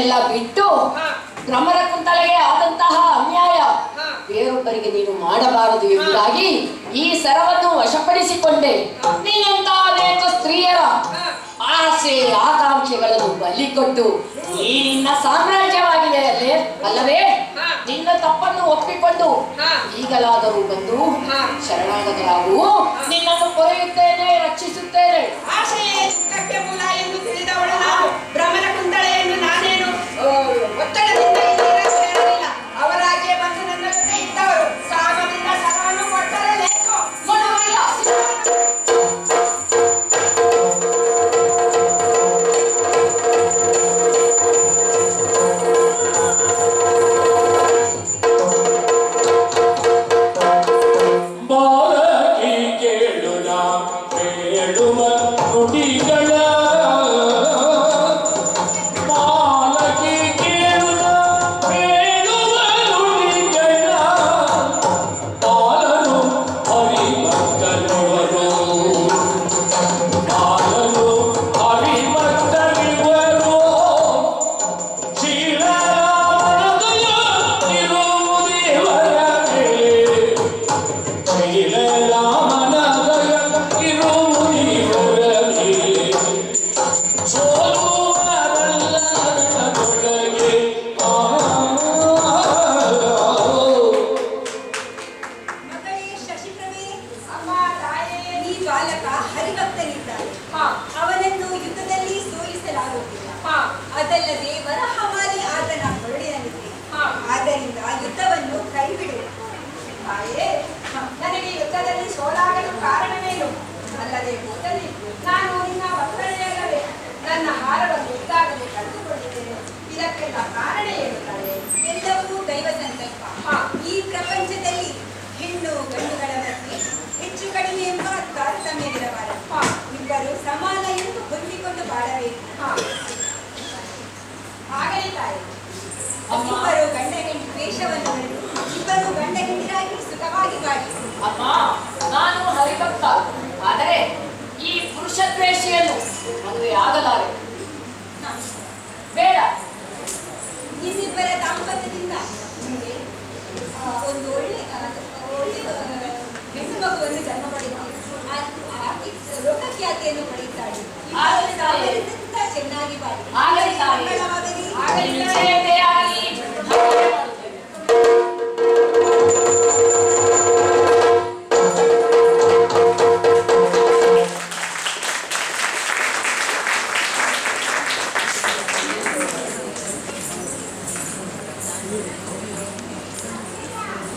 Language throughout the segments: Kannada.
ಎಲ್ಲ ಬಿಟ್ಟು ಭ್ರಮರ ಕುಂತಲೆಗೆ ಆದಂತಹ ಅನ್ಯಾಯ ಬೇರೊಬ್ಬರಿಗೆ ನೀನು ಮಾಡಬಾರದು ಎಂಬುದಾಗಿ ಈ ಸರವನ್ನು ವಶಪಡಿಸಿಕೊಂಡೆ. ನೀನಂತ ಅನೇಕ ಸ್ತ್ರೀಯರ ಆಸೆ ಆಕಾಂಕ್ಷೆಗಳನ್ನು ಬಲಿ ಕೊಟ್ಟು ಈ ನಿನ್ನ ಸಾಮ್ರಾಜ್ಯವಾಗಿದೆ ಅಲ್ಲವೇ? ನಿನ್ನ ತಪ್ಪನ್ನು ಒಪ್ಪಿಕೊಂಡು ಈಗಲಾದರೂ ಬಂದು ಶರಣಾಗತರಾಗು. ನಿನ್ನನ್ನು ಕೊರೆಯುತ್ತೇನೆ, ರಕ್ಷಿಸುತ್ತೇನೆ. ಆಶೆಯೇ ದುಃಖಕ್ಕೆ ಮೂಲ ಎಂದು ತಿಳಿದವಳು ನಾನು. ಭ್ರಮರ ಕುಂತಳೆಯನ್ನು ನಾನೇನು ಒತ್ತಡದಿಂದ ಹೇಳಲಿಲ್ಲ. ಅವರಾಗೆ ಬಂದು ನನ್ನ ಜೊತೆ ಇದ್ದವರು ಸಾಗದಿಂದ ಸರವನ್ನು ಕೊಟ್ಟರೆ ಲೇಖೋ ಅವನನ್ನು ಯುದ್ಧದಲ್ಲಿ ಸೋಲಿಸಲಾಗುತ್ತಿಲ್ಲ. ಅದಲ್ಲದೆ ವರಹಮಾಲಿ ಆತನ ಹೊರಡಿನಲ್ಲಿದೆ. ಆದ್ದರಿಂದ ಯುದ್ಧವನ್ನು ಕೈಬಿಡುವ. ನನಗೆ ಯುದ್ಧದಲ್ಲಿ ಸೋಲಾಗಲು ಕಾರಣವೇನು? ಅಲ್ಲದೆ ಹೋದಲ್ಲಿ ನಾನು ನಿನ್ನ ಒತ್ತಡೆಯಲ್ಲವೇ ನನ್ನ ಹಾರವನ್ನು ಇದ್ದಾಗಲೇ ಕಳೆದುಕೊಂಡಿದ್ದೇನೆ. ಇದಕ್ಕೆಲ್ಲ ಕಾರಣ ಎನ್ನುತ್ತಾರೆ. ಎಲ್ಲವೂ ದೈವ ಸಂಕಲ್ಪ. ಈ ಪ್ರಪಂಚದಲ್ಲಿ ಹೆಣ್ಣು ಗಂಡುಗಳ ಮಧ್ಯೆ ಹೆಚ್ಚು ಕಡಿಮೆ ಎಂಬ ತಾರತಮ್ಯವಿರಬಾರದು. ಇಬ್ಬರು ಸಮಾನ ಎಂದು ಹೊಂದಿಕೊಂಡು ಬಾಳಬೇಕು. ಆಗಲೇ ತಾಯಿ ಇಬ್ಬರು ಗಂಡ ಹೆಂಡಿ ದ್ವೇಷವನ್ನು ಇಬ್ಬರು ಗಂಡ ಹೆಂಡಿರಾಗಿ ಸುಖವಾಗಿ ಬಾಳಿ. ಅಮ್ಮ, ನಾನು ಹರಿಭಕ್ತ, ಆದರೆ ಈ ಪುರುಷ ದ್ವೇಷಿಯನ್ನು ಮದುವೆ ಆಗಲಾರೆ. ಬೇಡ. ನಿಮ್ಮಿಬ್ಬರ ದಾಂಪತ್ಯದಿಂದ ನಿಮಗೆ ಒಂದು ಒಳ್ಳೆ ಹೆಣ್ಣು ಮಗುವನ್ನು ಜನ್ಮ ಪಡೆಯುತ್ತಾರೆ. ಲೋಕಖ್ಯಾತಿಯನ್ನು ಪಡೆಯುತ್ತಾಳೆ. ಚೆನ್ನಾಗಿ ಬಾಳಿ.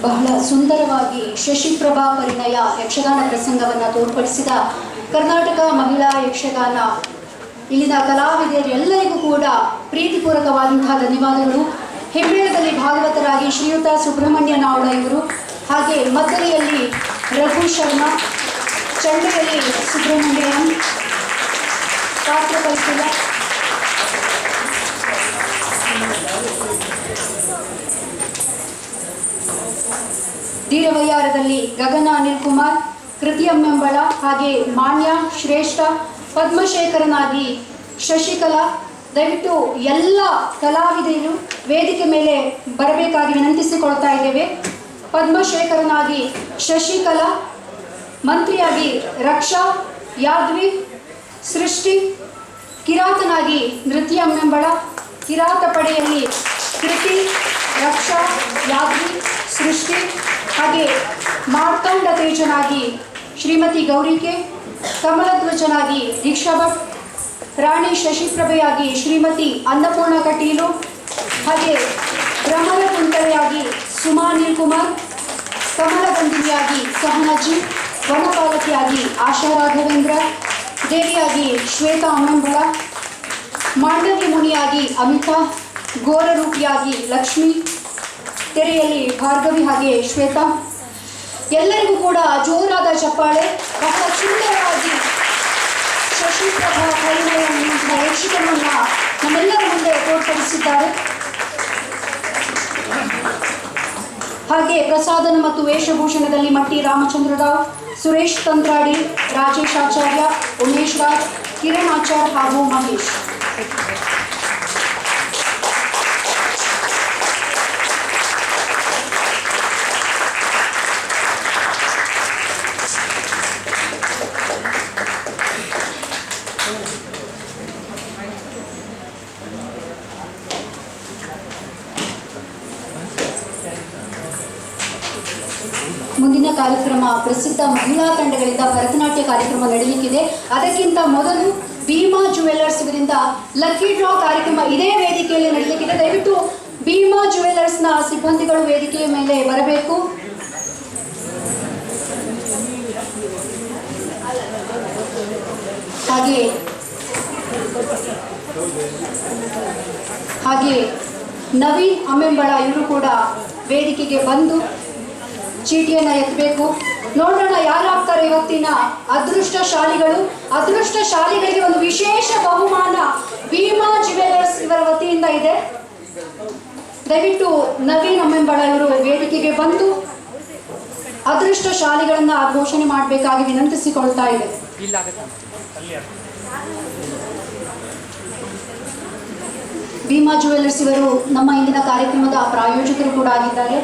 ಬಹಳ ಸುಂದರವಾಗಿ ಶಶಿಪ್ರಭಾ ಪರಿಣಯ ಯಕ್ಷಗಾನ ಪ್ರಸಂಗವನ್ನು ತೋರ್ಪಡಿಸಿದ ಕರ್ನಾಟಕ ಮಹಿಳಾ ಯಕ್ಷಗಾನ ಇಲ್ಲಿನ ಕಲಾವಿದರೆಲ್ಲರಿಗೂ ಕೂಡ ಪ್ರೀತಿಪೂರ್ವಕವಾದಂತಹ ಧನ್ಯವಾದಗಳು. ಹೆಬ್ಬೇಳದಲ್ಲಿ ಭಾಗವತರಾಗಿ ಶ್ರೀಯುತ ಸುಬ್ರಹ್ಮಣ್ಯ ನಾವಡ ಇವರು, ಹಾಗೆ ಮದ್ದಲೆಯಲ್ಲಿ ರಘು ಶರ್ಮಾ, ಚಂಡೆಯಲ್ಲಿ ಸುಬ್ರಹ್ಮಣ್ಯಂ ಪಾತ್ರ ಕಲಿಸಿದ ಧೀರವಯ್ಯಾರದಲ್ಲಿ ಗಗನ ಅನಿಲ್ ಕುಮಾರ್, ಕೃತಿಯಮ್ಮೆಂಬಳ, ಹಾಗೆ ಮಾನ್ಯ ಶ್ರೇಷ್ಠ ಪದ್ಮಶೇಖರನಾಗಿ ಶಶಿಕಲಾ. ದಯವಿಟ್ಟು ಎಲ್ಲ ಕಲಾವಿದರು ವೇದಿಕೆ ಮೇಲೆ ಬರಬೇಕಾಗಿ ವಿನಂತಿಸಿಕೊಳ್ತಾ ಇದ್ದೇವೆ. ಪದ್ಮಶೇಖರನಾಗಿ ಶಶಿಕಲಾ, ಮಂತ್ರಿಯಾಗಿ ರಕ್ಷಾ, ಯಾದ್ವಿ, ಸೃಷ್ಟಿ, ಕಿರಾತನಾಗಿ ನೃತ್ಯಮ್ಮೆಂಬಳ, ಕಿರಾತ ಪಡೆಯಲ್ಲಿ ಕೃತಿ, ರಕ್ಷಾ, ಯಾದ್ವಿ, ಸೃಷ್ಟಿ, ಹಾಗೆ ಮಾರ್ತಾಂಡ ತೇಜನಾಗಿ ಶ್ರೀಮತಿ ಗೌರಿಕೆ, ಕಮಲಧ್ವಜನಾಗಿ ದೀಕ್ಷಾ ಭಟ್, ರಾಣಿ ಶಶಿಪ್ರಭೆಯಾಗಿ ಶ್ರೀಮತಿ ಅನ್ನಪೂರ್ಣ ಕಟೀಲು, ಹಾಗೆ ಭ್ರಮರ ಕುಂತಳೆಯಾಗಿ ಸುಮಾ ಅನಿಲ್ ಕುಮಾರ್, ಕಮಲಬಂದಿನಿಯಾಗಿ ಸಹನಜಿ, ವನಪಾಲಕಿಯಾಗಿ ಆಶಾ ರಾಘವೇಂದ್ರ, ದೇವಿಯಾಗಿ ಶ್ವೇತಾ ಅಮ್ಮಂಬಳ, ಮಾಂಡವ್ಯ ಮುನಿಯಾಗಿ ಅಮಿತಾ, ಘೋರರೂಪಿಯಾಗಿ ಲಕ್ಷ್ಮಿ, ತೆರೆಯಲ್ಲಿ ಭಾರ್ಗವಿ ಹಾಗೆ ಶ್ವೇತಾ. ಎಲ್ಲರಿಗೂ ಕೂಡ ಜೋರಾದ ಚಪ್ಪಾಳೆ. ಬಹಳ ಸುಂದರವಾಗಿ ಶಶಿಪ್ರಭಾ ಪರಿಣಯ ಯಕ್ಷಗಾನವನ್ನು ನಮ್ಮೆಲ್ಲರ ಮುಂದೆ ತೋರ್ಪಡಿಸಿದ್ದಾರೆ. ಹಾಗೆ ಪ್ರಸಾದನ ಮತ್ತು ವೇಷಭೂಷಣದಲ್ಲಿ ಮಟ್ಟಿ ರಾಮಚಂದ್ರರಾವ್, ಸುರೇಶ್ ತಂತ್ರಾಡಿ, ರಾಜೇಶ್ ಆಚಾರ್ಯ, ಉಮೇಶ್ ರಾಜ್, ಕಿರಣ್ ಆಚಾರ್ ಹಾಗೂ ಮಹೇಶ್. ಮುಂದಿನ ಕಾರ್ಯಕ್ರಮ ಪ್ರಸಿದ್ಧ ಮಹಿಳಾ ತಂಡಗಳಿಂದ ಭರತನಾಟ್ಯ ಕಾರ್ಯಕ್ರಮ ನಡೆಯಲಿಕ್ಕಿದೆ. ಅದಕ್ಕಿಂತ ಮೊದಲು ಭೀಮಾ ಜುವೆಲ್ಲರ್ಸ್ ಇವರಿಂದ ಲಕ್ಕಿ ಡ್ರಾ ಕಾರ್ಯಕ್ರಮ ಇದೇ ವೇದಿಕೆಯಲ್ಲಿ ನಡೆಯಲಿಕ್ಕಿದೆ. ದಯವಿಟ್ಟು ಭೀಮಾ ಜುವೆಲ್ಲರ್ಸ್ನ ಸಿಬ್ಬಂದಿಗಳು ವೇದಿಕೆಯ ಮೇಲೆ ಬರಬೇಕು. ಹಾಗೆ ನವೀನ್ ಅಮ್ಮೆಂಬಳ ಇವರು ಕೂಡ ವೇದಿಕೆಗೆ ಬಂದು ಚೀಟಿಯನ್ನು ಎತ್ತಬೇಕು. ನೋಡೋಣ ಯಾರಾಗ್ತಾರೆ ಇವತ್ತಿನ ಅದೃಷ್ಟಶಾಲಿಗಳು. ಅದೃಷ್ಟಶಾಲಿಗಳಿಗೆ ಒಂದು ವಿಶೇಷ ಬಹುಮಾನ ಭೀಮಾ ಜುವೆಲ್ಲರ್ಸ್ ಇವರ ವತಿಯಿಂದ ಇದೆ. ದಯವಿಟ್ಟು ನವೀನ್ ಅಮ್ಮೆಂಬಳ ಇವರು ವೇದಿಕೆಗೆ ಬಂದು ಅದೃಷ್ಟಶಾಲಿಗಳನ್ನ ಘೋಷಣೆ ಮಾಡಬೇಕಾಗಿ ವಿನಂತಿಸಿಕೊಳ್ತಾ ಇದೆ. ಭೀಮಾ ಜುವೆಲ್ಲರ್ಸ್ ಇವರು ನಮ್ಮ ಇಂದಿನ ಕಾರ್ಯಕ್ರಮದ ಪ್ರಾಯೋಜಕರು ಕೂಡ ಆಗಿದ್ದಾರೆ.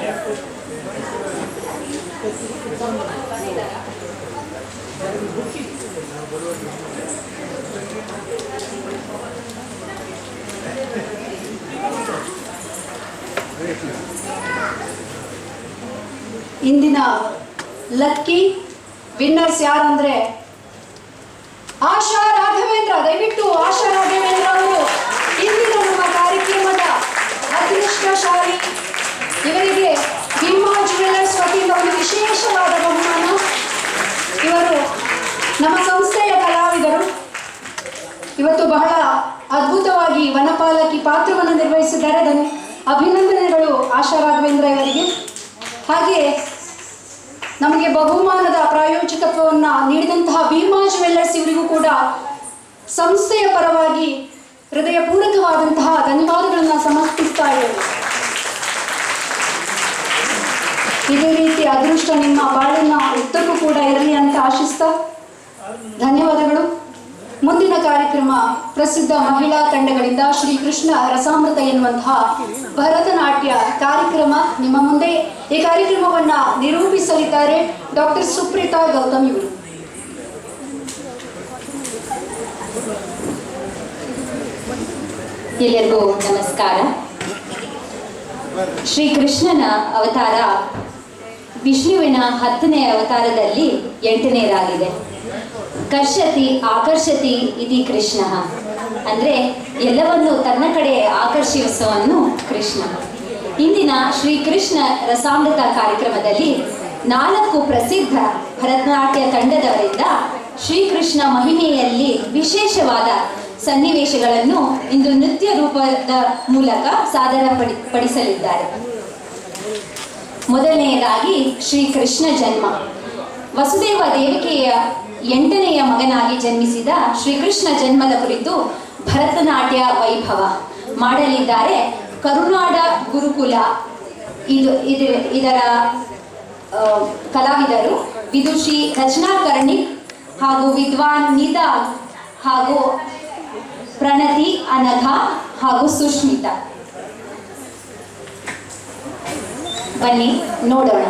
ಇಂದಿನ ಲಕ್ಕಿ ವಿನ್ನರ್ಸ್ ಯಾರಂದ್ರೆ ಆಶಾ ರಾಘವೇಂದ್ರ. ದಯವಿಟ್ಟು ಆಶಾ ರಾಘವೇಂದ್ರ ಅವರು ಇಂದಿನ ನಮ್ಮ ಕಾರ್ಯಕ್ರಮದ ಅದೃಷ್ಟಶಾಲಿ. ಇವರಿಗೆ ಭೀಮಾ ಜುವೆಲ್ಲರ್ಸ್ ವತಿಯಿಂದ ಒಂದು ವಿಶೇಷವಾದ ಬಹುಮಾನ. ಇವರು ನಮ್ಮ ಸಂಸ್ಥೆಯ ಕಲಾವಿದರು. ಇವತ್ತು ಬಹಳ ಅದ್ಭುತವಾಗಿ ವನಪಾಲಕಿ ಪಾತ್ರವನ್ನು ನಿರ್ವಹಿಸಿದ್ದಾರೆ. ಅಭಿನಂದನೆಗಳು ಆಶಾ ರಾಘವೇಂದ್ರ ಇವರಿಗೆ. ಹಾಗೆ ನಮಗೆ ಬಹುಮಾನದ ಪ್ರಾಯೋಜಕತ್ವವನ್ನು ನೀಡಿದಂತಹ ಭೀಮಾ ಜುವೆಲ್ಲರ್ಸ್ ಇವರಿಗೂ ಕೂಡ ಸಂಸ್ಥೆಯ ಪರವಾಗಿ ಹೃದಯಪೂರ್ವಕವಾದಂತಹ ಧನ್ಯವಾದಗಳನ್ನು ಸಮರ್ಪಿಸ್ತಾ ಇದ್ದೇವೆ. ಇದೇ ರೀತಿ ಅದೃಷ್ಟ ನಿಮ್ಮ ಬಾಳಿನ ಉದ್ದಕ್ಕೂ ಕೂಡ ಇರಲಿ ಅಂತ ಆಶಿಸ್ತಾ ಧನ್ಯವಾದಗಳು. ಮುಂದಿನ ಕಾರ್ಯಕ್ರಮ ಪ್ರಸಿದ್ಧ ಮಹಿಳಾ ತಂಡಗಳಿಂದ ಶ್ರೀ ಕೃಷ್ಣ ರಸಾಮೃತ ಎನ್ನುವಂತಹ ಭರತನಾಟ್ಯ ಕಾರ್ಯಕ್ರಮ ನಿಮ್ಮ ಮುಂದೆ. ಈ ಕಾರ್ಯಕ್ರಮವನ್ನ ನಿರೂಪಿಸಲಿದ್ದಾರೆ ಡಾಕ್ಟರ್ ಸುಪ್ರೀತಾ ಗೌತಮ್ ಇವರು. ಎಲ್ಲರಿಗೂ ನಮಸ್ಕಾರ. ಶ್ರೀಕೃಷ್ಣನ ಅವತಾರ ವಿಷ್ಣುವಿನ 10ನೇ ಅವತಾರದಲ್ಲಿ 8ನೇದಾಗಿದೆ. ಕರ್ಷತಿ ಆಕರ್ಷತಿ ಇತಿ ಕೃಷ್ಣ ಅಂದರೆ ಎಲ್ಲವನ್ನು ತನ್ನ ಕಡೆ ಆಕರ್ಷಿಸುವವನು ಕೃಷ್ಣ. ಇಂದಿನ ಶ್ರೀಕೃಷ್ಣ ರಸಾಮೃತ ಕಾರ್ಯಕ್ರಮದಲ್ಲಿ 4 ಪ್ರಸಿದ್ಧ ಭರತನಾಟ್ಯ ತಂಡದವರಿಂದ ಶ್ರೀಕೃಷ್ಣ ಮಹಿಮೆಯಲ್ಲಿ ವಿಶೇಷವಾದ ಸನ್ನಿವೇಶಗಳನ್ನು ಇಂದು ನೃತ್ಯ ರೂಪದ ಮೂಲಕ ಸಾದರಪಡಿಸಲಿದ್ದಾರೆ. ಮೊದಲನೆಯದಾಗಿ ಶ್ರೀಕೃಷ್ಣ ಜನ್ಮ. ವಸುದೇವ ದೇವಕಿಯ 8ನೆಯ ಮಗನಾಗಿ ಜನ್ಮಿಸಿದ ಶ್ರೀಕೃಷ್ಣ ಜನ್ಮದ ಕುರಿತು ಭರತನಾಟ್ಯ ವೈಭವ ಮಾಡಲಿದ್ದಾರೆ ಕರುನಾಡ ಗುರುಕುಲ. ಇದರ ಕಲಾವಿದರು ವಿದುಷಿ ರಚನಾ ಕರ್ಣಿಕ್ ಹಾಗೂ ವಿದ್ವಾನ್ ನಿದಾ ಹಾಗೂ ಪ್ರಣತಿ ಅನಘ ಹಾಗೂ ಸುಷ್ಮಿತಾ. ಬನ್ನಿ ನೋಡೋಣ.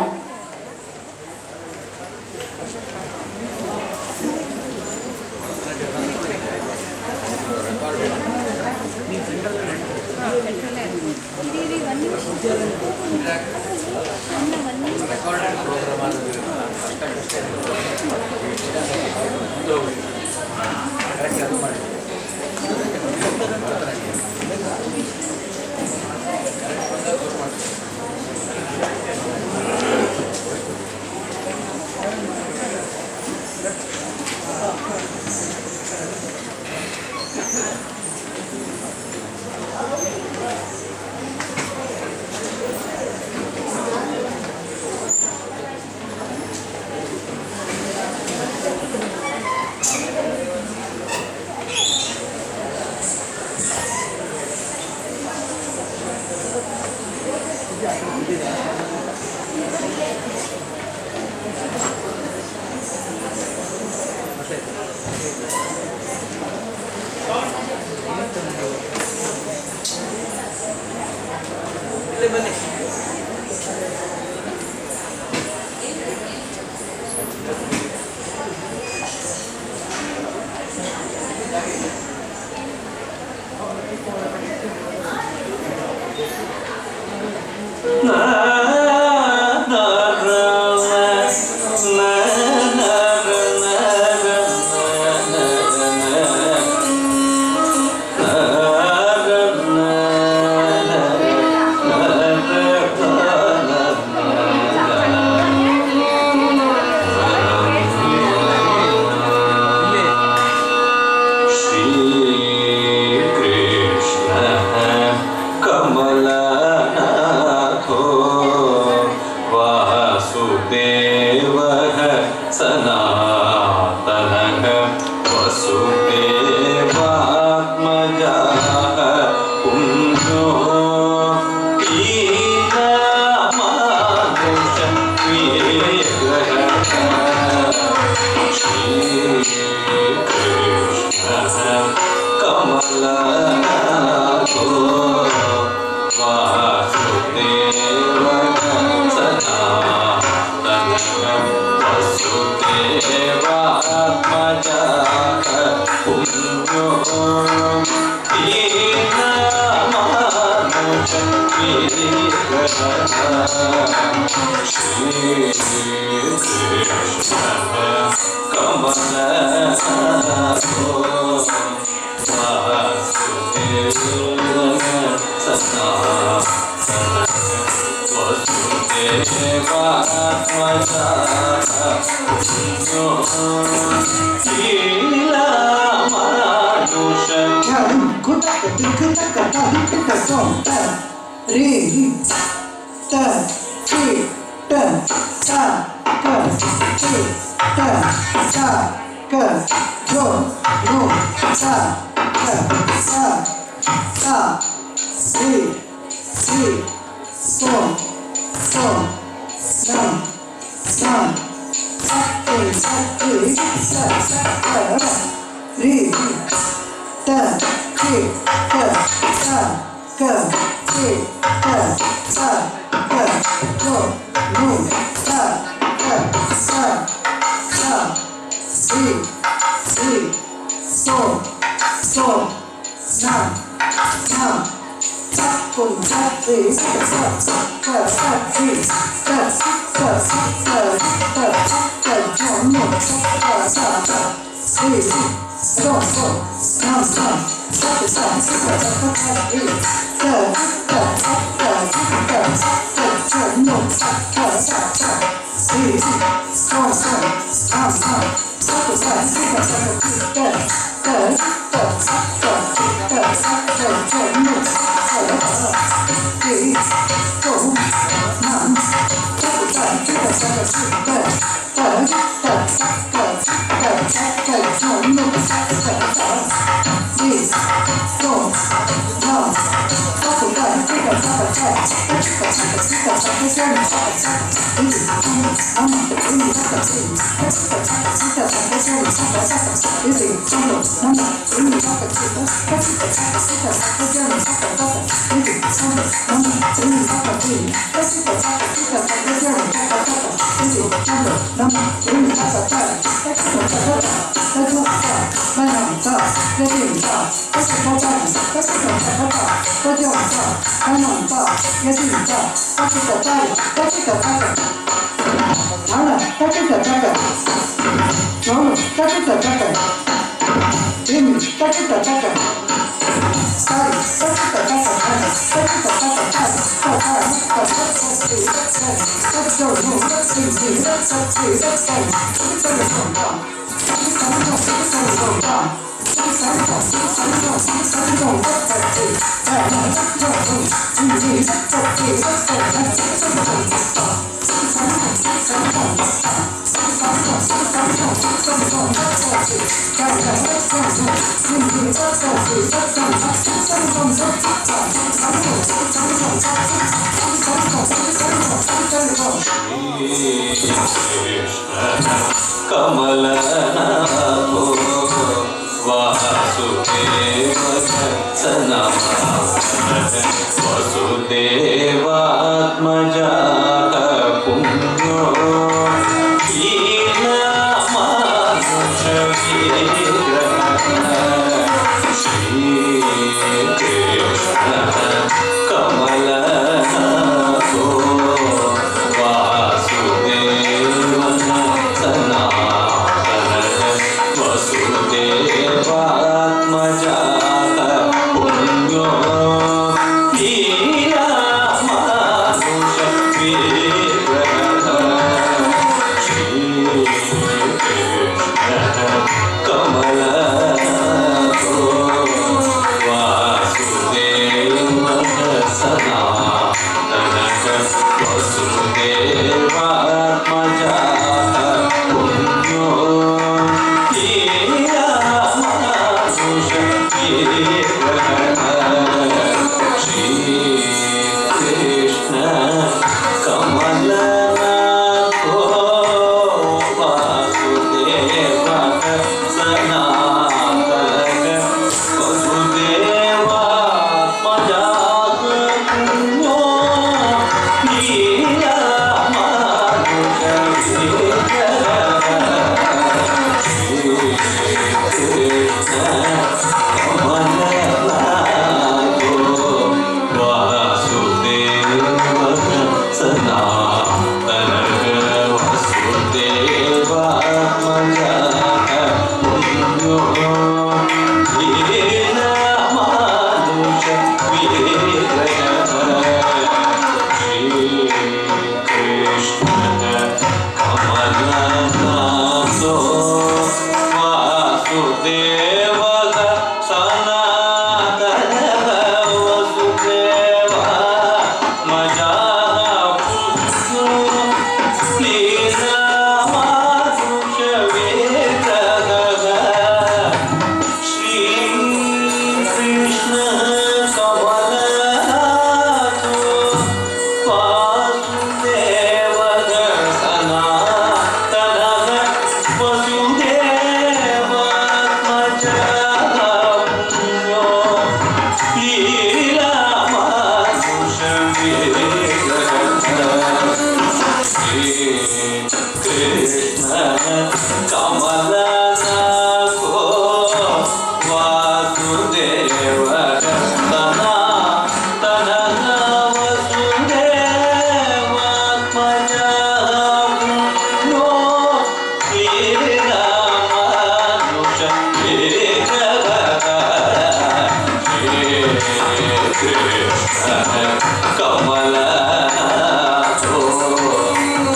ಕಮಲ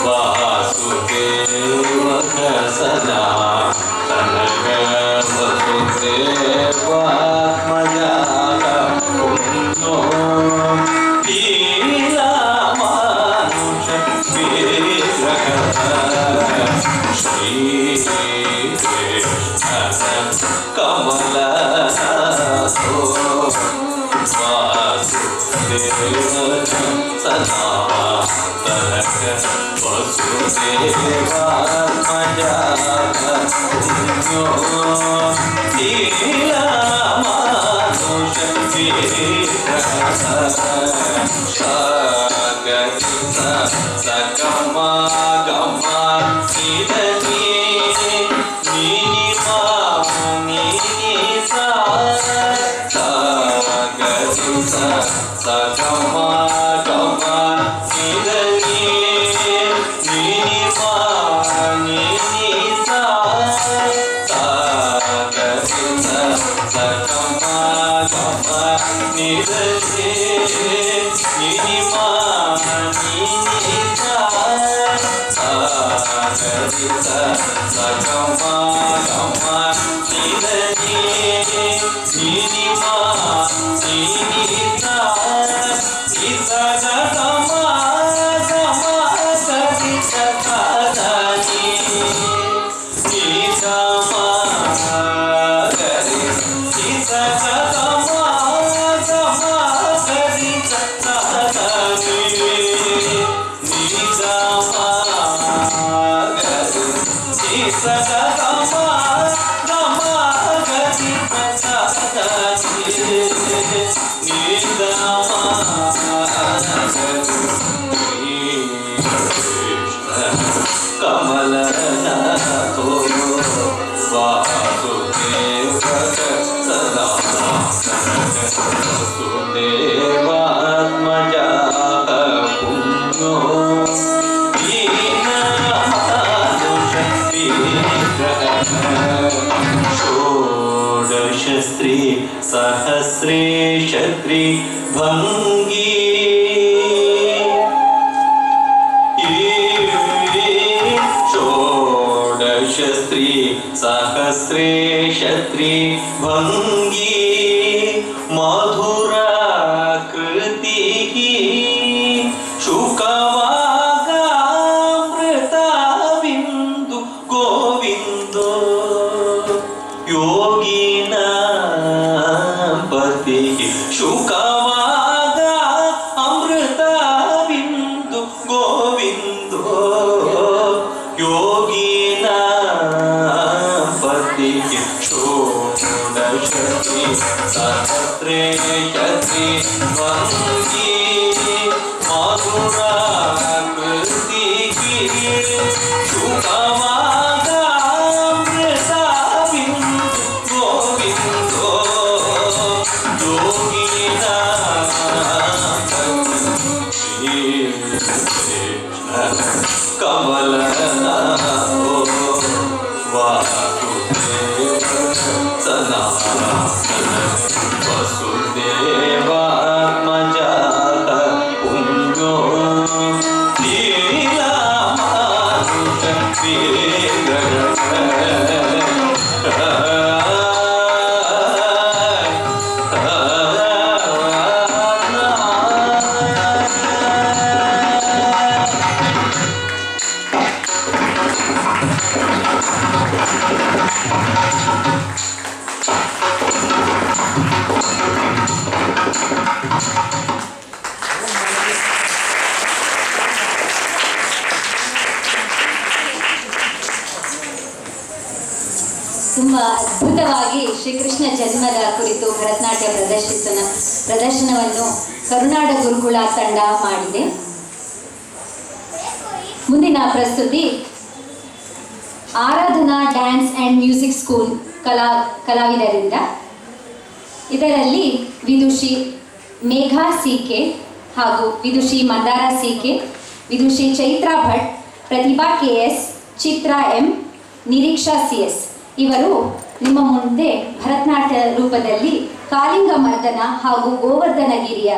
ವಾಸುದೇವ ಸದಾ ತನಗ ವಸುದೇವ ಮಜಾ ಪುಣ್ಯೋ ಲೀಲಾ ಮಾನುಷ ವಿಗ್ರಹ ಶ್ರೀ ಕಮಲ ಸದಾ ತನಕ ವಸುದೇವ ಮಜಾ ಪುಣ್ಯೋ ಲೀಲಾ ಮಾನುಷ ವಿಗ್ರಹ ಸಾಗರಿತ ಸಗಮ ಗಮ ನಿಧನಿ ನೀನಿಮ ನೀನಿ ಸಾಗರಿತ ಸಗಮ ಗಮ ನಿಧನಿ ನೀನಿಮ ನೀನಿ ಸಾಗರಿತ ಸಗಮ ಗಮ ನಿಧನಿ ನೀನಿಮ ನೀನಿ ಸಾಗರಿತ ಸಗಮ ಗಮ ನಿಧನಿ ನೀನಿಮ ನೀನಿ ಸಗಮ ಗಮ ಸರಿತ ಪದನಿ ನಿಗಮ ಗರಿ ಸಗಮ ಗಮ ಸರಿತ ಪದನಿ ನಿಗಮ ಗರಿ ಸಗಮ ಗಮ ಸರಿತ ಪದನಿ ನಿಗಮ ಕಮಲನಾಥೋ ವಾಸುದೇವ ಸದಾ ವಸುದೇವಾತ್ಮಜಾ ಪುಣ್ಯೋ ದೀನಮಾನುಷ ವಿಗ್ರಹ ಷೋಡಶಸ್ತ್ರೀ ಸಹಸ್ರೇ ಕ್ಷತ್ರಿ ಭಂಗಿ ಷೋಡಶಸ್ತ್ರೀ ಸಹಸ್ರೇ ಕ್ಷತ್ರಿ ಭಂಗಿ ಮಧುರಾಕೃತಿ ಶುಕವಾಗಾಮೃತ ಬಿಂದು ಗೋವಿಂದೋ ಯೋಗಿನ ಪತಿ ಶುಕವಾಗ ಅಮೃತ ಬಿಂದು ಗೋವಿಂದೋ ಯೋಗಿನ ಪತಿ ಷೋಡಶಿ ಸಹಸ್ರೇ ಕ್ಷತ್ರಿ ಭಂಗಿ ಮಧುರಾಕೃತಿ ಶುಕವಾಗ ಅಮೃತ ಬಿಂದು ಗೋವಿಂದೋ ಯೋಗಿನ ಕಮಲನಾಥೋ ವಾಸುದೇವ ಸದಾ ವಸುದೇವಾತ್ಮಜಾ ಪುಣ್ಯೋ ಲೀಲಾ ಮಾನುಷ ವಿಗ್ರಹ ತುಂಬ ಅದ್ಭುತವಾಗಿ ಶ್ರೀಕೃಷ್ಣ ಜನ್ಮದ ಕುರಿತು ಭರತನಾಟ್ಯ ಪ್ರದರ್ಶನವನ್ನು ಕರುನಾಡ ಗುರುಕುಲ ತಂಡ ಮಾಡಿದೆ. ಮುಂದಿನ ಪ್ರಸ್ತುತಿ ಆರಾಧನಾ ಡ್ಯಾನ್ಸ್ ಆ್ಯಂಡ್ ಮ್ಯೂಸಿಕ್ ಸ್ಕೂಲ್ ಕಲಾವಿದರಿಂದ. ಇದರಲ್ಲಿ ವಿದುಷಿ ಮೇಘಾ ಸಿ.ಕೆ. ಹಾಗೂ ವಿದುಷಿ ಮಂದಾರ ಸಿ.ಕೆ., ವಿದುಷಿ ಚೈತ್ರಾ ಭಟ್, ಪ್ರತಿಭಾ ಕೆ.ಎಸ್., ಚಿತ್ರಾ ಎಂ., ನಿರೀಕ್ಷಾ ಸಿ.ಎಸ್. ಇವರು ನಿಮ್ಮ ಮುಂದೆ ಭರತನಾಟ್ಯ ರೂಪದಲ್ಲಿ ಕಾಳಿಂಗ ಮರ್ದನ ಹಾಗೂ ಗೋವರ್ಧನಗಿರಿಯ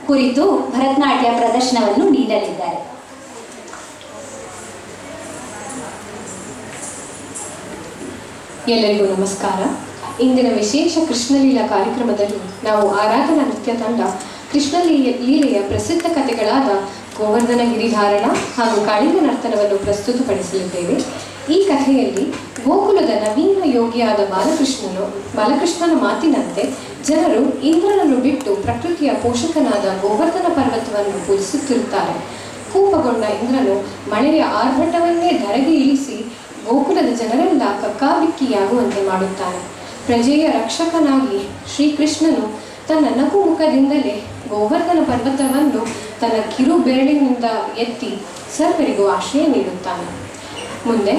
ಕುರಿತು ಭರತನಾಟ್ಯ ಪ್ರದರ್ಶನವನ್ನು ನೀಡಲಿದ್ದಾರೆ. ಎಲ್ಲರಿಗೂ ನಮಸ್ಕಾರ. ಇಂದಿನ ವಿಶೇಷ ಕೃಷ್ಣಲೀಲಾ ಕಾರ್ಯಕ್ರಮದಲ್ಲಿ ನಾವು ಆರಾಧನಾ ನೃತ್ಯ ತಂಡ ಕೃಷ್ಣಲೀಲೆಯ ಪ್ರಸಿದ್ಧ ಕಥೆಗಳಾದ ಗೋವರ್ಧನ ಗಿರಿಧಾರಣ ಹಾಗೂ ಕಾಳಿಂಗ ನರ್ತನವನ್ನು ಪ್ರಸ್ತುತಪಡಿಸಲಿದ್ದೇವೆ. ಈ ಕಥೆಯಲ್ಲಿ ಗೋಕುಲದ ನವೀನ ಯೋಗಿಯಾದ ಬಾಲಕೃಷ್ಣನ ಮಾತಿನಂತೆ ಜನರು ಇಂದ್ರನನ್ನು ಬಿಟ್ಟು ಪ್ರಕೃತಿಯ ಪೋಷಕನಾದ ಗೋವರ್ಧನ ಪರ್ವತವನ್ನು ಪೂಜಿಸುತ್ತಿರುತ್ತಾರೆ. ಕೋಪಗೊಂಡ ಇಂದ್ರನು ಮಳೆಯ ಆರ್ಭಟವನ್ನೇ ಧರೆಗೆ ಇಳಿಸಿ ಗೋಕುಲದ ಜನರೆಲ್ಲ ಕಕ್ಕಾಬಿಕ್ಕಿಯಾಗುವಂತೆ ಮಾಡುತ್ತಾನೆ. ಪ್ರಜೆಯ ರಕ್ಷಕನಾಗಿ ಶ್ರೀಕೃಷ್ಣನು ತನ್ನ ನಗು ಮುಖದಿಂದಲೇ ಗೋವರ್ಧನ ಪರ್ವತವನ್ನು ತನ್ನ ಕಿರು ಬೆರಳಿನಿಂದ ಎತ್ತಿ ಸರ್ವರಿಗೂ ಆಶ್ರಯ ನೀಡುತ್ತಾನೆ. ಮುಂದೆ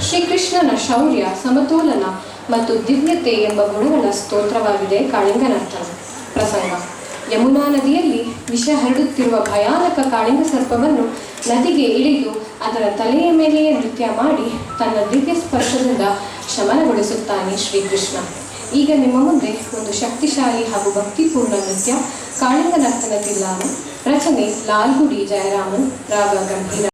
ಶ್ರೀಕೃಷ್ಣನ ಶೌರ್ಯ, ಸಮತೋಲನ ಮತ್ತು ದಿವ್ಯತೆ ಎಂಬ ಗುಣಗಳ ಸ್ತೋತ್ರವಾಗಿದೆ ಕಾಳಿಂಗ ನರ್ತನ ಪ್ರಸಂಗ. ಯಮುನಾ ನದಿಯಲ್ಲಿ ವಿಷ ಹರಡುತ್ತಿರುವ ಭಯಾನಕ ಕಾಳಿಂಗ ಸರ್ಪವನ್ನು ನದಿಗೆ ಇಳಿದು ಅದರ ತಲೆಯ ಮೇಲೆಯೇ ನೃತ್ಯ ಮಾಡಿ ತನ್ನ ದಿವ್ಯ ಸ್ಪರ್ಶದಿಂದ ಶಮನಗೊಳಿಸುತ್ತಾನೆ ಶ್ರೀಕೃಷ್ಣ. ಈಗ ನಿಮ್ಮ ಮುಂದೆ ಒಂದು ಶಕ್ತಿಶಾಲಿ ಹಾಗೂ ಭಕ್ತಿಪೂರ್ಣ ನೃತ್ಯ ಕಾಳಿಂಗ ನರ್ತನ ತಿಲ್ಲಾನ. ರಚನೆ ಲಾಲ್ಗುಡಿ ಜಯರಾಮನ್, ರಾಗ ಗಂಭೀರ.